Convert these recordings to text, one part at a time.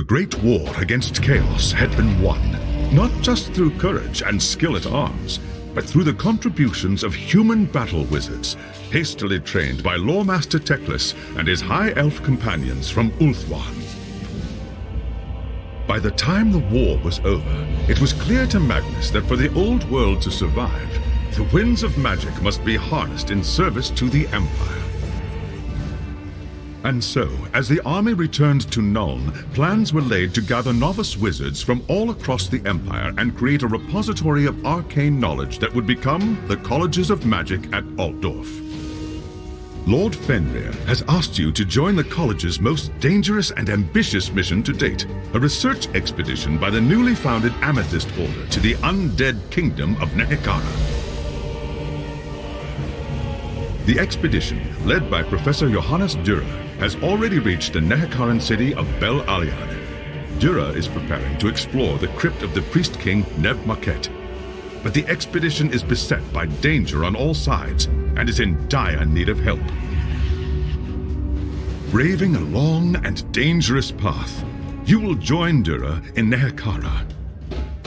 great war against Chaos had been won, not just through courage and skill at arms, but through the contributions of human battle wizards, hastily trained by Loremaster Teclis and his high elf companions from Ulthuan. By the time the war was over, it was clear to Magnus that for the old world to survive, the winds of magic must be harnessed in service to the Empire. And so, as the army returned to Nuln, plans were laid to gather novice wizards from all across the Empire and create a repository of arcane knowledge that would become the Colleges of Magic at Altdorf. Lord Fenrir has asked you to join the College's most dangerous and ambitious mission to date, a research expedition by the newly founded Amethyst Order to the undead kingdom of Nehekara. The expedition, led by Professor Johannes Dürer, has already reached the Nehekaran city of Bel Aliad. Dürer is preparing to explore the crypt of the priest king Neb Maket. But the expedition is beset by danger on all sides and is in dire need of help. Braving a long and dangerous path, you will join Dürer in Nehekara.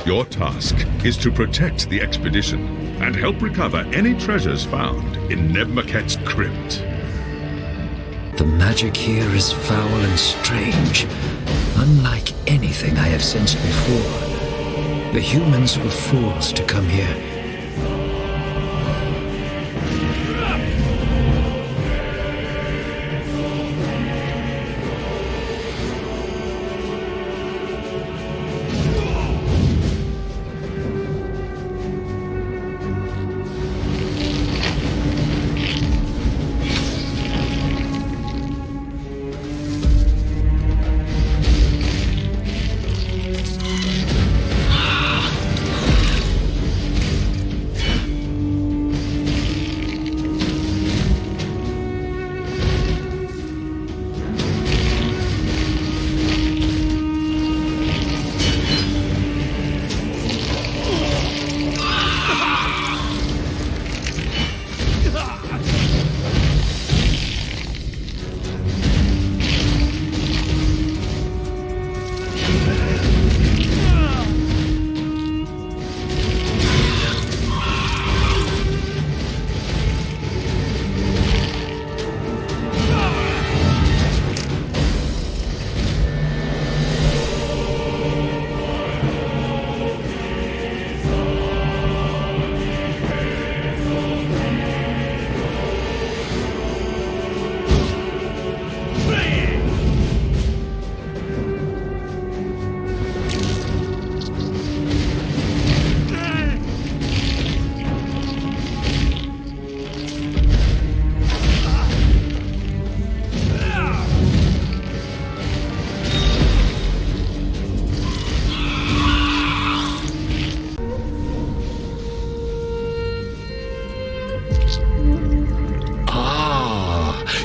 Your task is to protect the expedition and help recover any treasures found in Neb Maket's crypt. The magic here is foul and strange, unlike anything I have sensed before. The humans were fools to come here.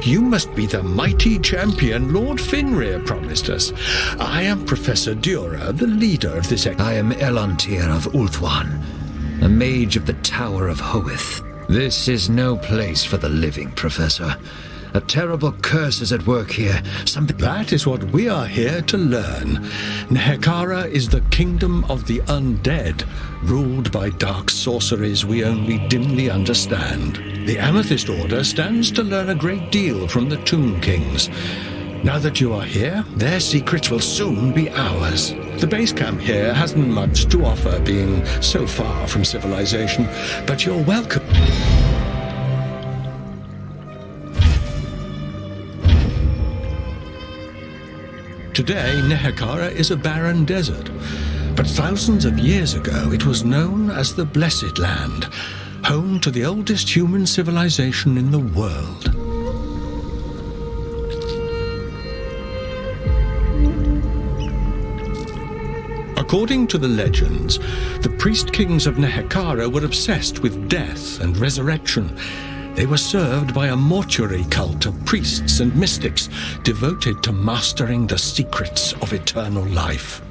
You must be the mighty champion Lord Fenrir promised us. I am Professor Dürer, the leader of this I am Elantir of Ulthuan, a mage of the Tower of Hoeth. This is no place for the living, Professor. A terrible curse is at work here. That is what we are here to learn. Nehekara is the kingdom of the undead, ruled by dark sorceries we only dimly understand. The Amethyst Order stands to learn a great deal from the Tomb Kings. Now that you are here, their secrets will soon be ours. The base camp here hasn't much to offer, being so far from civilization, but you're welcome. Today, Nehekara is a barren desert, but thousands of years ago it was known as the Blessed Land, home to the oldest human civilization in the world. According to the legends, the priest kings of Nehekara were obsessed with death and resurrection. They were served by a mortuary cult of priests and mystics devoted to mastering the secrets of eternal life.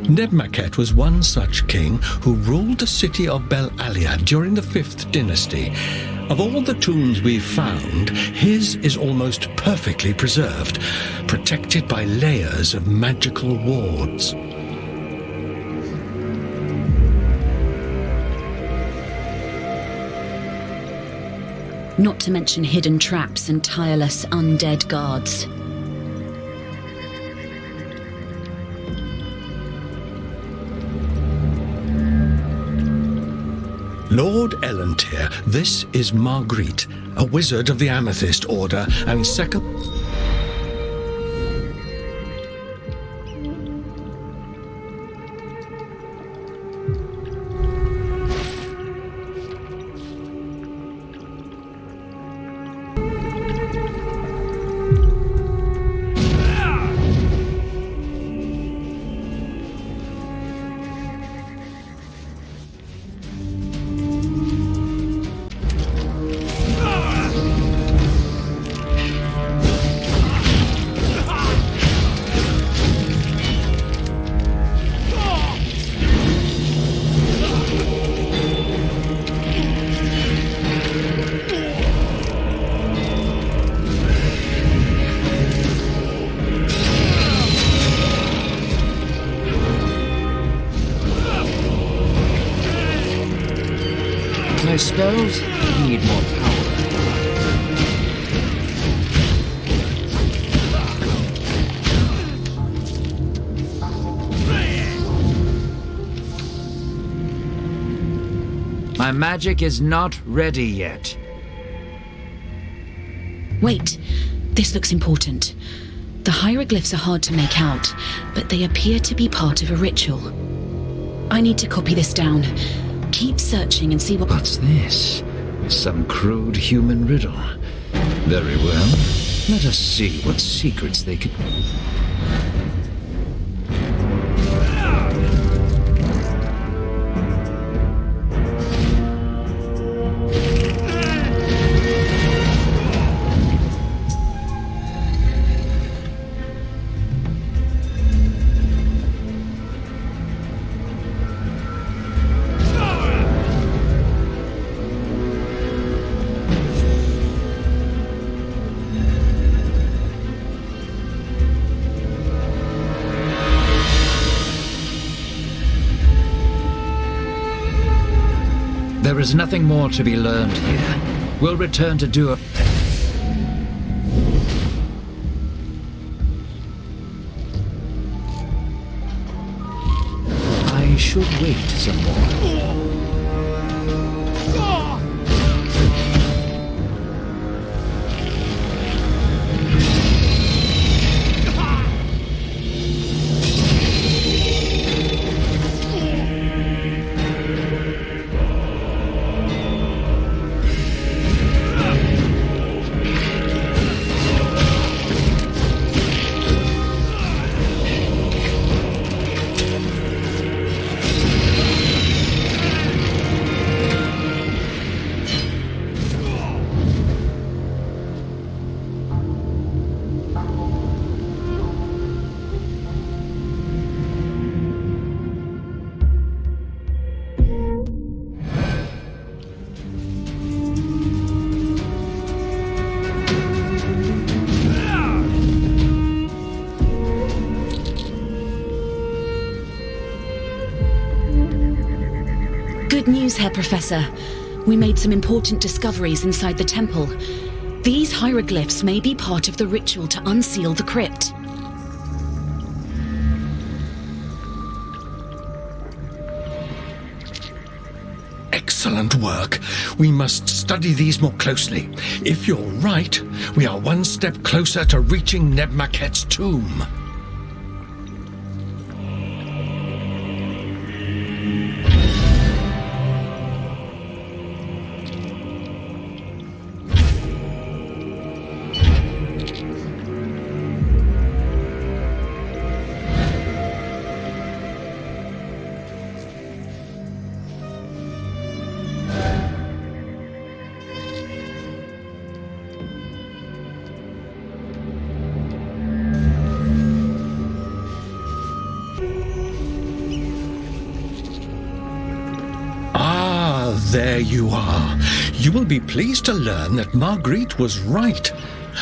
Neb Maket was one such king who ruled the city of Bel Aliad during the 5th dynasty. Of all the tombs we've found, his is almost perfectly preserved, protected by layers of magical wards. Not to mention hidden traps and tireless undead guards. Lord Ellentir, this is Marguerite, a wizard of the Amethyst Order and second... My spells need more power. My magic is not ready yet. Wait, this looks important. The hieroglyphs are hard to make out, but they appear to be part of a ritual. I need to copy this down. Keep searching and see what... What's this? Some crude human riddle. Very well. Let us see what secrets they could... There is nothing more to be learned here. We'll return to do a... I should wait some more. Good news, Herr Professor. We made some important discoveries inside the temple. These hieroglyphs may be part of the ritual to unseal the crypt. Excellent work. We must study these more closely. If you're right, we are one step closer to reaching Nebmaket's tomb. There you are. You will be pleased to learn that Marguerite was right.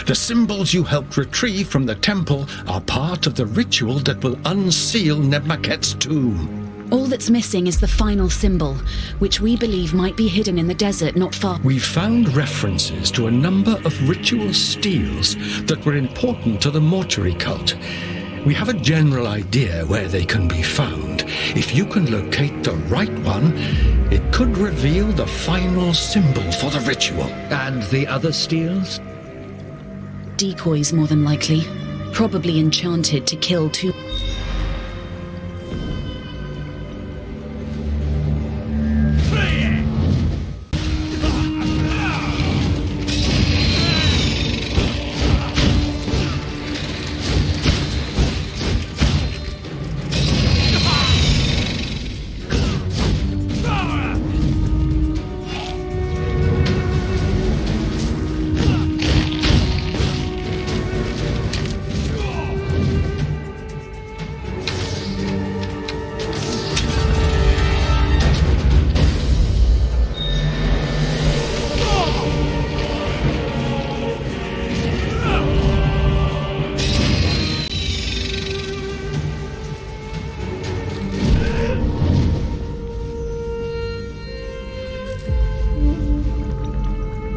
The symbols you helped retrieve from the temple are part of the ritual that will unseal Nebmaket's tomb. All that's missing is the final symbol, which we believe might be hidden in the desert not far. We found references to a number of ritual steels that were important to the mortuary cult. We have a general idea where they can be found. If you can locate the right one, it could reveal the final symbol for the ritual. And the other steels? Decoys, more than likely. Probably enchanted to kill two.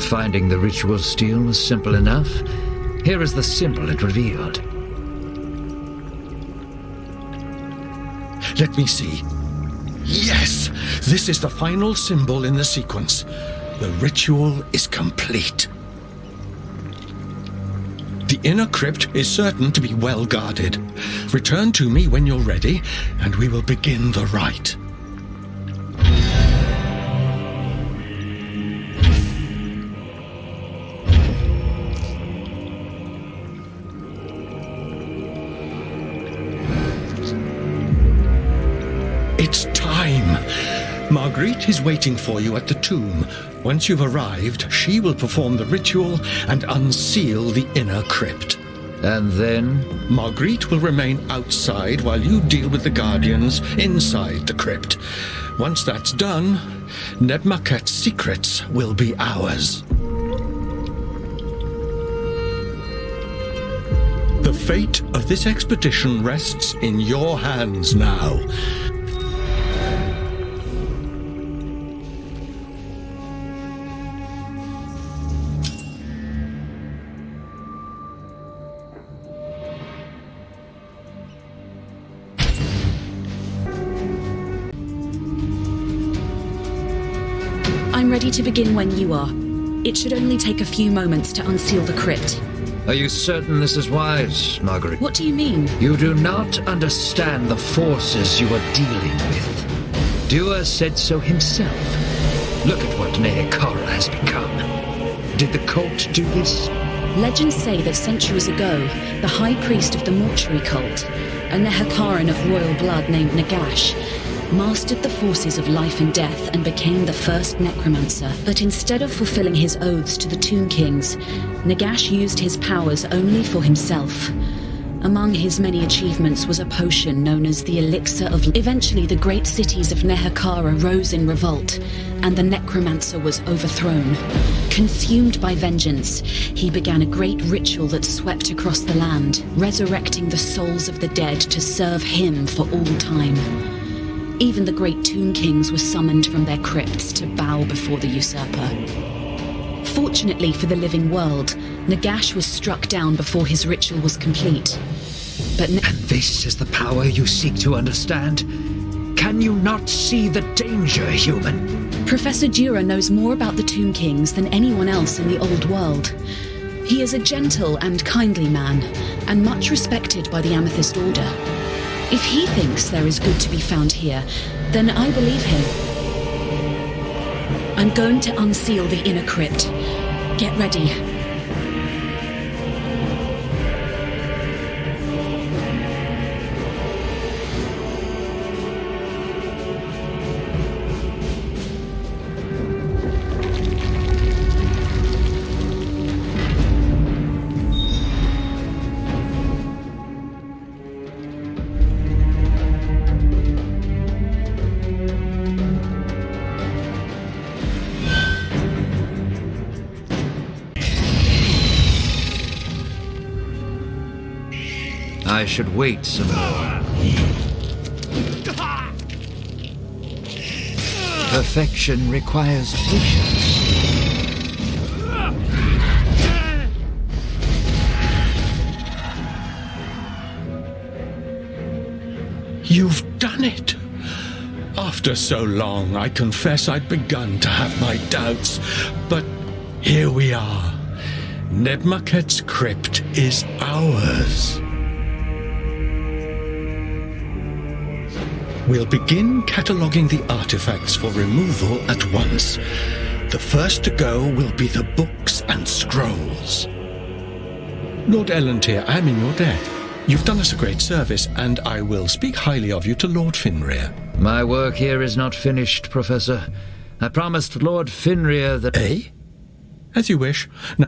Finding the ritual steel was simple enough. Here is the symbol it revealed. Let me see. Yes! This is the final symbol in the sequence. The ritual is complete. The inner crypt is certain to be well guarded. Return to me when you're ready, and we will begin the rite. It's time. Marguerite is waiting for you at the tomb. Once you've arrived, she will perform the ritual and unseal the inner crypt. And then? Marguerite will remain outside while you deal with the guardians inside the crypt. Once that's done, Nebmaket's secrets will be ours. The fate of this expedition rests in your hands now. I'm ready to begin when you are. It should only take a few moments to unseal the crypt. Are you certain this is wise, Marguerite? What do you mean? You do not understand the forces you are dealing with. Dua said so himself. Look at what Nehekara has become. Did the cult do this? Legends say that centuries ago, the high priest of the mortuary cult, a Nehekaran of royal blood named Nagash, mastered the forces of life and death and became the first necromancer. But instead of fulfilling his oaths to the Tomb Kings, Nagash used his powers only for himself. Among his many achievements was a potion known as the Elixir of... Eventually, the great cities of Nehekara rose in revolt, and the necromancer was overthrown. Consumed by vengeance, he began a great ritual that swept across the land, resurrecting the souls of the dead to serve him for all time. Even the great Tomb Kings were summoned from their crypts to bow before the usurper. Fortunately for the living world, Nagash was struck down before his ritual was complete. But And this is the power you seek to understand? Can you not see the danger, human? Professor Dura knows more about the Tomb Kings than anyone else in the old world. He is a gentle and kindly man, and much respected by the Amethyst Order. If he thinks there is good to be found here, then I believe him. I'm going to unseal the inner crypt. Get ready. I should wait some more. Perfection requires patience. You've done it! After so long, I confess I'd begun to have my doubts, but here we are. Nebmaket's crypt is ours. We'll begin cataloguing the artifacts for removal at once. The first to go will be the books and scrolls. Lord Ellentir, I'm in your debt. You've done us a great service, and I will speak highly of you to Lord Finrear. My work here is not finished, Professor. I promised Lord Finrear that... Eh? As you wish. Now,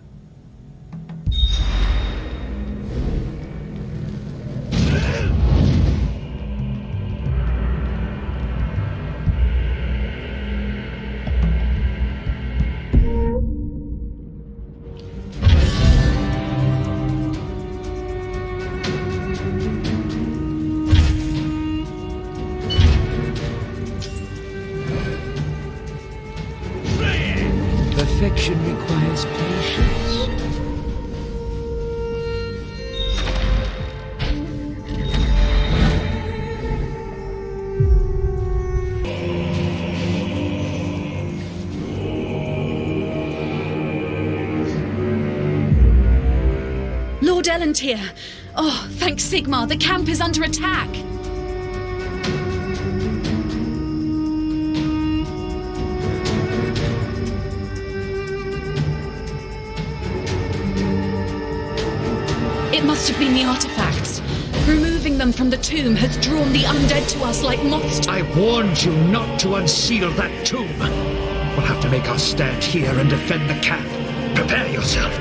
perfection requires patience. Lord Ellentir! Oh, thank Sigmar, the camp is under attack! It must have been the artifacts. Removing them from the tomb has drawn the undead to us like moths to... I warned you not to unseal that tomb. We'll have to make our stand here and defend the camp. Prepare yourself.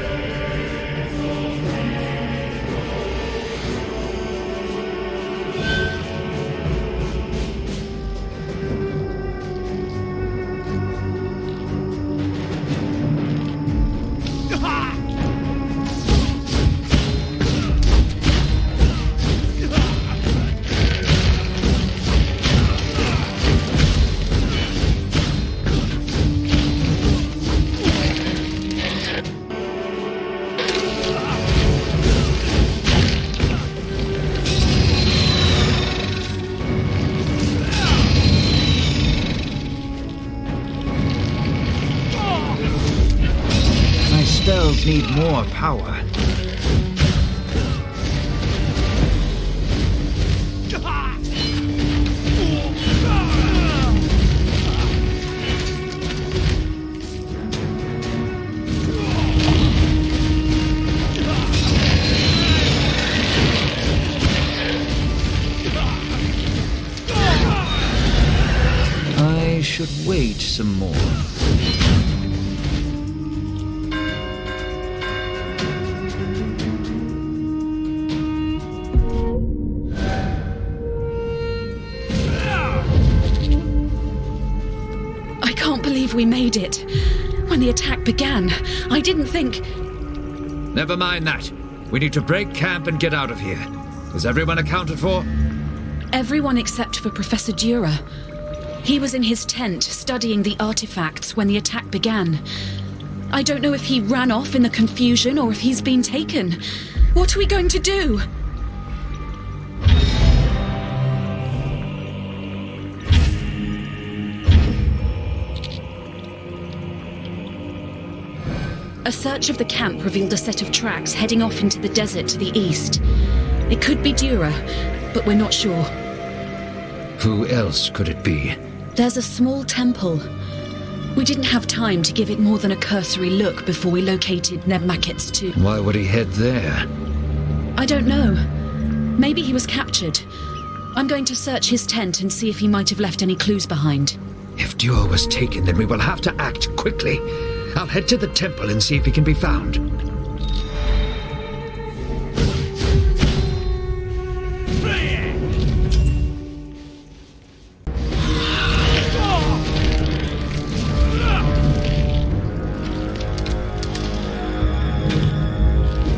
Spells need more power. I should wait some more. We made it. When the attack began, I didn't think... Never mind that. We need to break camp and get out of here. Is everyone accounted for? Everyone except for Professor Dura. He was in his tent studying the artifacts when the attack began. I don't know if he ran off in the confusion or if he's been taken. What are we going to do? A search of the camp revealed a set of tracks heading off into the desert to the east. It could be Dura, but we're not sure. Who else could it be? There's a small temple. We didn't have time to give it more than a cursory look before we located Nebmaket's tomb. Why would he head there? I don't know. Maybe he was captured. I'm going to search his tent and see if he might have left any clues behind. If Dura was taken, then we will have to act quickly. I'll head to the temple and see if he can be found.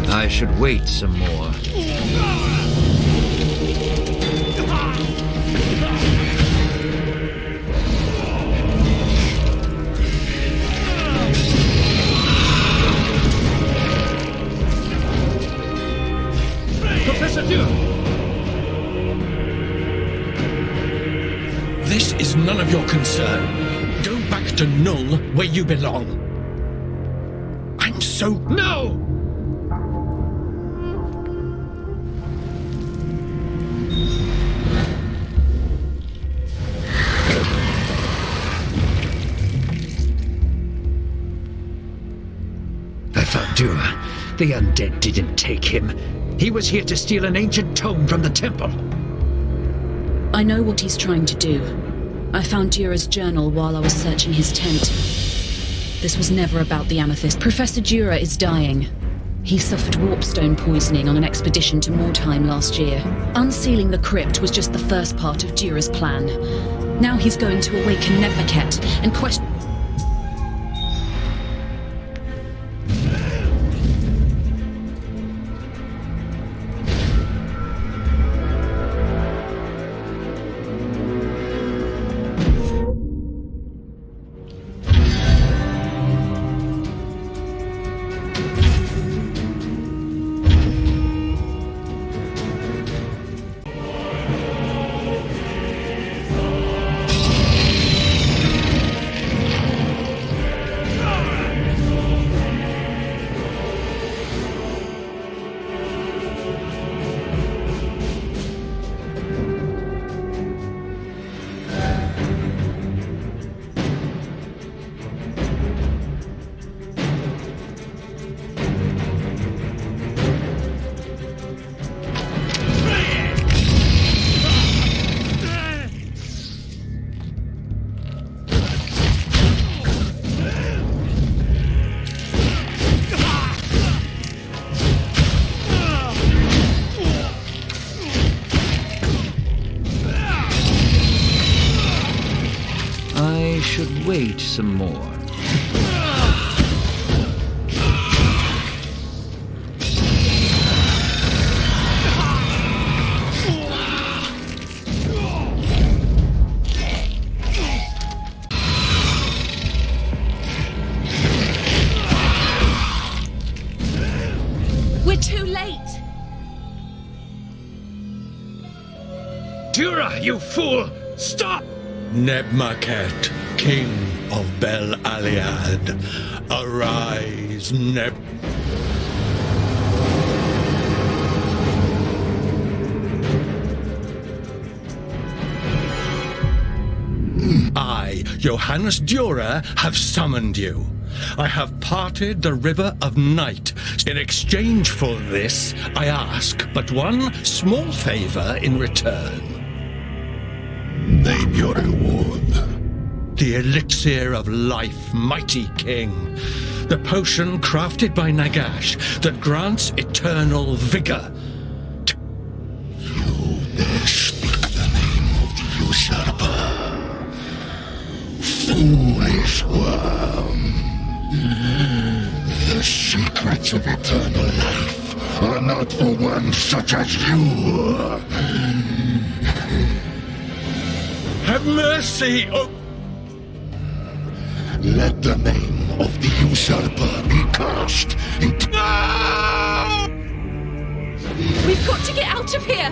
I should wait some more. This is none of your concern. Go back to Null, where you belong. I'm so... No! I found Dura. The undead didn't take him. He was here to steal an ancient tome from the temple. I know what he's trying to do. I found Dura's journal while I was searching his tent. This was never about the amethyst. Professor Dura is dying. He suffered warpstone poisoning on an expedition to Mordheim last year. Unsealing the crypt was just the first part of Dura's plan. Now he's going to awaken Nebmaket and question... Should wait some more. We're too late! Dura, you fool! Stop! Nebmaket, King of Bel Aliad, arise, I, Johannes Dura, have summoned you. I have parted the river of night. In exchange for this, I ask but one small favor in return. Name your reward. The elixir of life, mighty king. The potion crafted by Nagash that grants eternal vigor. You dare speak the name of the usurper. Foolish worm. The secrets of eternal life are not for one such as you. Have mercy, oh... Let the name of the usurper be cast into... No! We've got to get out of here!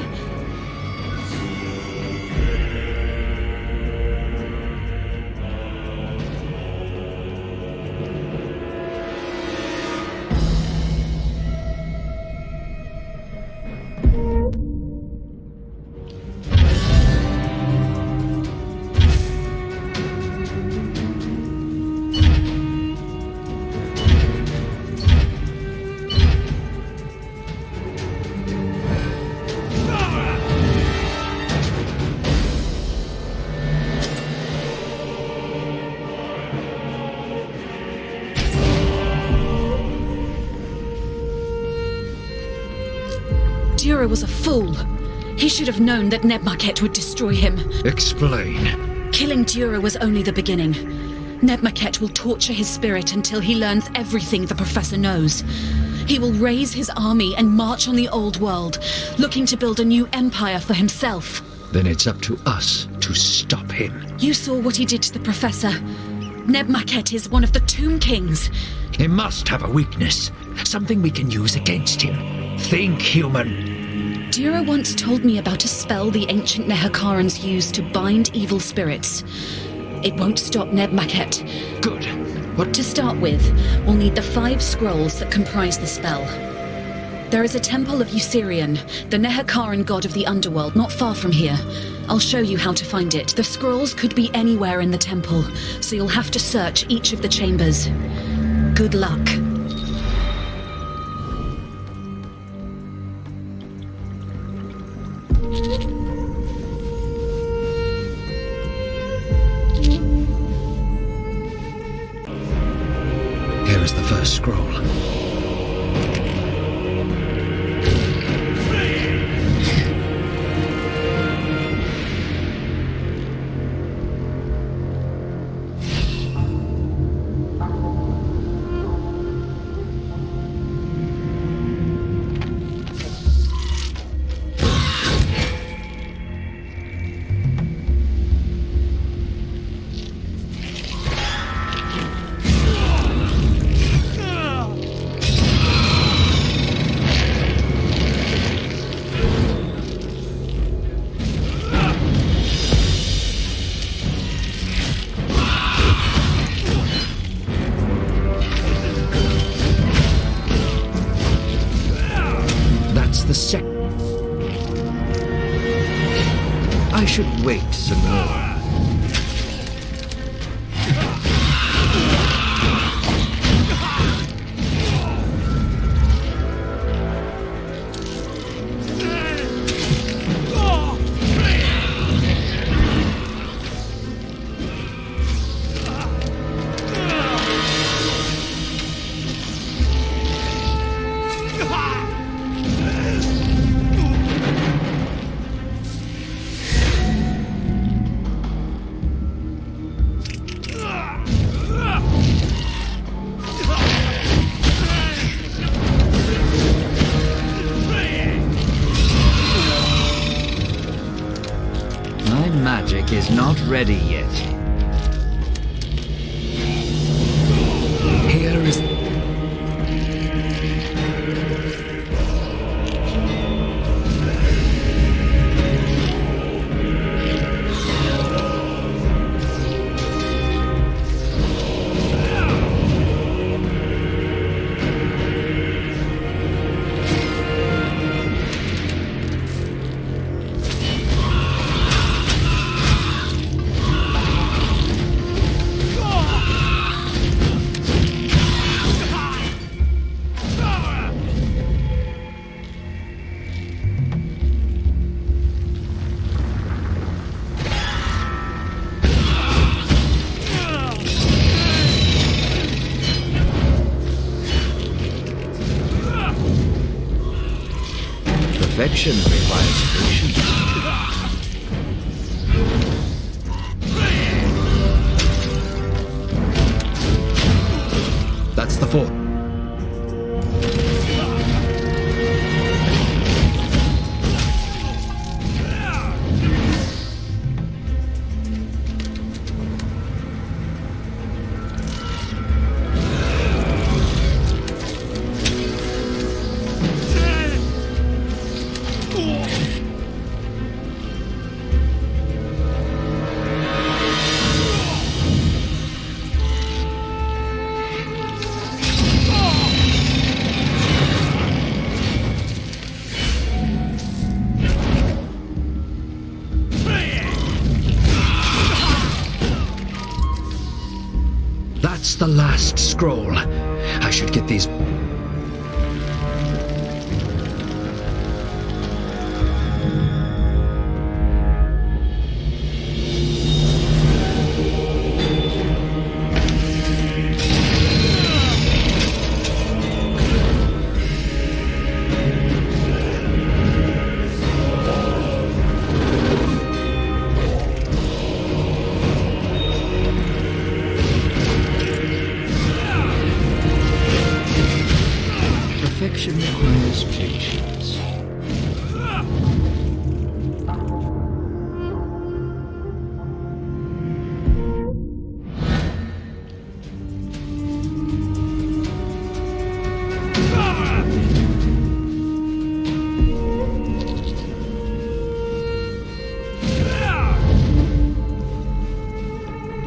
Dura was a fool. He should have known that Nebmaket would destroy him. Explain. Killing Dura was only the beginning. Nebmaket will torture his spirit until he learns everything the Professor knows. He will raise his army and march on the old world, looking to build a new empire for himself. Then it's up to us to stop him. You saw what he did to the Professor. Nebmaket is one of the Tomb Kings. He must have a weakness, something we can use against him. Think, human. Dira once told me about a spell the ancient Nehakarans use to bind evil spirits. It won't stop Neb Maket. Good. What? To start with, we'll need the 5 scrolls that comprise the spell. There is a temple of Usirian, the Nehakaran god of the underworld, not far from here. I'll show you how to find it. The scrolls could be anywhere in the temple, so you'll have to search each of the chambers. Good luck. Here is the first scroll. I should wait some more. Magic is not ready yet. Here is... Perfection requires patience. That's the 4. That's the last scroll. I should get these...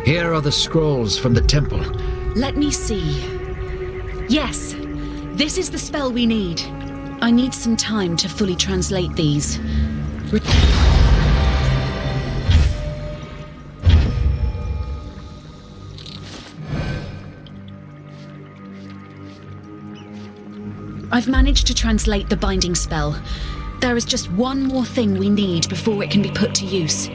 Here are the scrolls from the temple. Let me see. Yes, this is the spell we need. I need some time to fully translate these. I've managed to translate the binding spell. There is just one more thing we need before it can be put to use.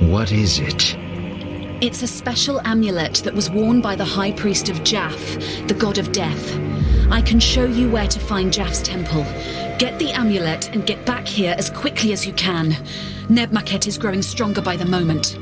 What is it? It's a special amulet that was worn by the High Priest of Jaff, the god of death. I can show you where to find Jaff's temple. Get the amulet and get back here as quickly as you can. Nebmaket is growing stronger by the moment.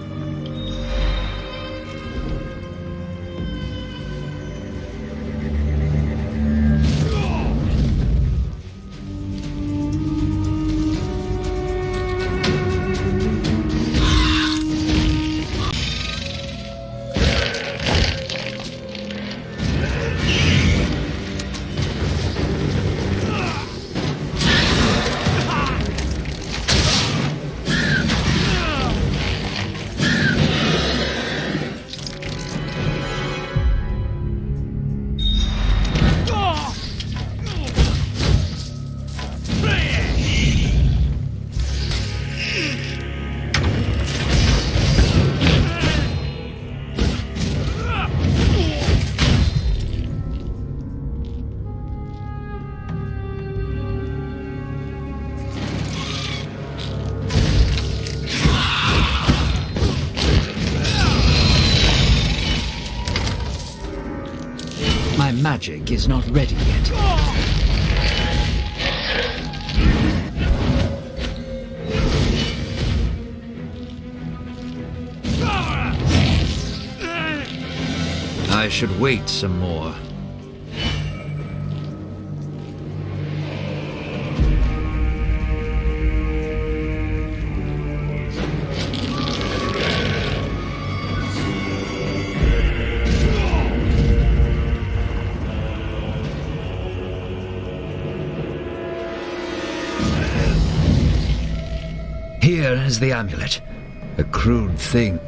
My magic is not ready yet. I should wait some more. Here is the amulet. A crude thing.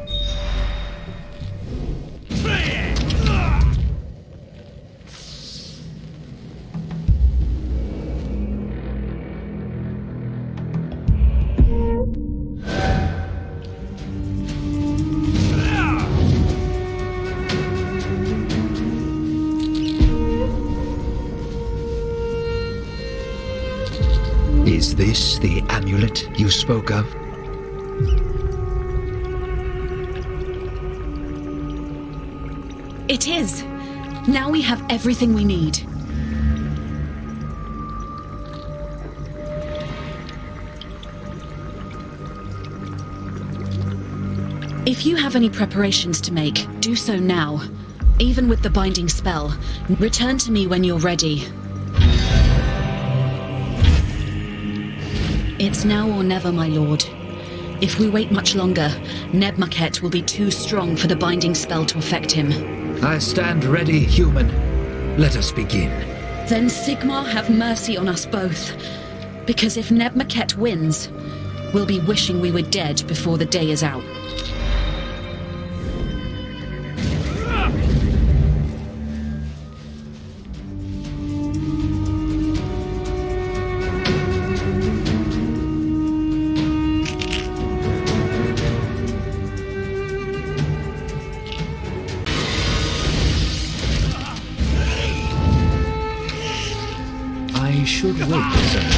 Is this the amulet you spoke of? It is. Now we have everything we need. If you have any preparations to make, do so now. Even with the binding spell. Return to me when you're ready. It's now or never, my lord. If we wait much longer, Nebmaket will be too strong for the binding spell to affect him. I stand ready, human. Let us begin. Then Sigmar have mercy on us both. Because if Nebmaket wins, we'll be wishing we were dead before the day is out. I should wait some.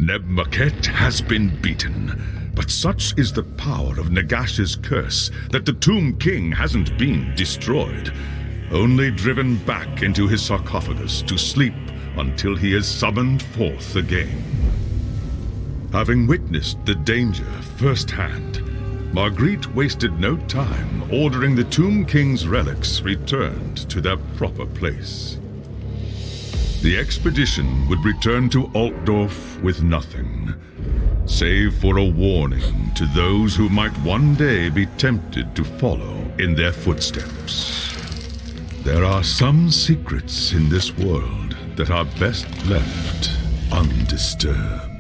Neb-Maket has been beaten, but such is the power of Nagash's curse that the Tomb King hasn't been destroyed, only driven back into his sarcophagus to sleep until he is summoned forth again. Having witnessed the danger firsthand, Marguerite wasted no time ordering the Tomb King's relics returned to their proper place. The expedition would return to Altdorf with nothing, save for a warning to those who might one day be tempted to follow in their footsteps. There are some secrets in this world that are best left undisturbed.